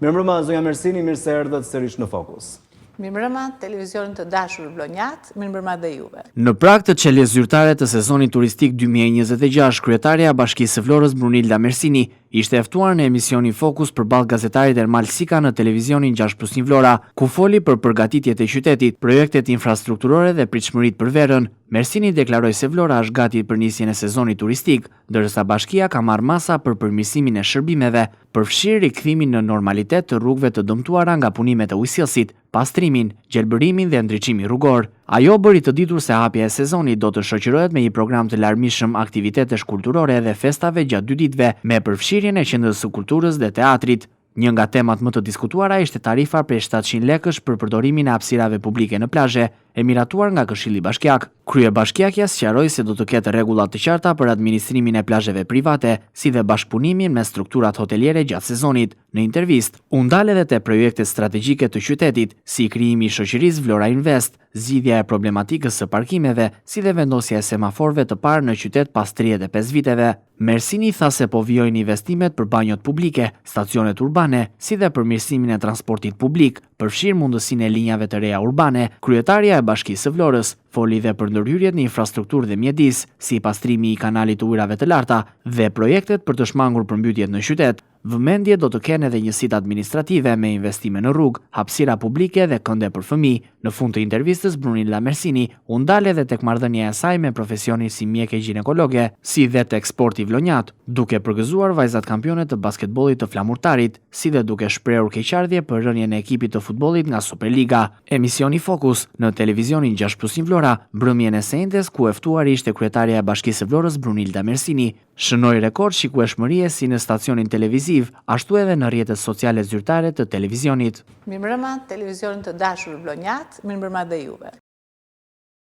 Mirëmbrëma, zonja Mersini, mirë se erdhët sërish në Fokus. Mirëmbrëma, televizionin të dashur Vlonjat, mirëmbrëma dhe juve. Në prag të çeljes zyrtare të sezonit turistik 2026, kryetaria e Bashkisë së Florës Brunilda Mersini ishte e ftuar në emisionin Fokus përballë gazetarit Ermal Sika në televizionin 6+1 Vlora, ku foli për përgatitjet e qytetit, projektet infrastrukturore dhe pritshmëritë për verën. Mersini deklaroi se Vlora është gati për nisjen e sezonit turistik, ndërsa bashkia ka marrë masa për përmirësimin e shërbimeve, përfshirë rikthimin në normalitet të rrugëve të dëmtuara nga punimet e ujësillësit, pastrimin, gjelbërimin dhe ndriçimi rrugor. Ajo bëri të ditur se hapja e sezonit do të shoqërohet me një program të larmishëm aktivitetesh kulturore dhe festave gjatë 2 ditëve, me përfshirjen e qendrës së kulturës dhe teatrit. Një nga temat më të diskutuara ishte tarifa prej 700 lekësh për përdorimin e hapësirave publike në plazhe, e miratuar nga Këshilli Bashkiak. Kryebashkiakja sqaroi se do të ketë rregulla të qarta për administrimin e plazheve private, si dhe bashkëpunimin me strukturat hoteliere gjatë sezonit. Në intervistë, u ndal edhe te projektet strategjike të qytetit, si krijimi i shoqërisë Vlora Invest, zgjidhja e problematikës së parkimeve, si dhe vendosja e semaforëve të parë në qytet pas 35 viteve. Mersini tha se po vijojnë investimet për banjot publike, stacionet urbane, si dhe përmirësimin e transportit publik, përfshirë mundësinë e linjave të reja urbane. Kryetaria e Bashkisë së Vlorës foli dhe për ndërhyrjet në infrastrukturë dhe mjedis, si pastrimi i kanalit të ujrave të larta dhe projektet për të shmangur përmbytjet në qytet. Vëmendje do të kenë edhe njësitë administrative me investime në rrugë, hapësira publike dhe kënde për fëmijë. Në fund të intervistës, Brunilda Mersini u ndal edhe tek marrëdhënia e saj me profesionin si mjeke ginekologe, si dhe tek sporti Vlonjat, duke përgëzuar vajzat kampione të basketbollit të flamurtarit, si dhe duke shprehur keqardhje për rënien e ekipit të futbollit nga Superliga. Emisioni Fokus në televizionin 6+1 Vlora, mbrëmjen e sejntes, ku e ftuar ishte kryetaria e Bashkisë së Vlorës Brunilda Mersini, shënoi rekord shikueshmërie si në stacionin televiziv, ashtu edhe në rrjetet sociale zyrtare të televizionit. Mirëmbrëma, televizionin të dashur Vlonjat, mirëmbrëma dhe juve.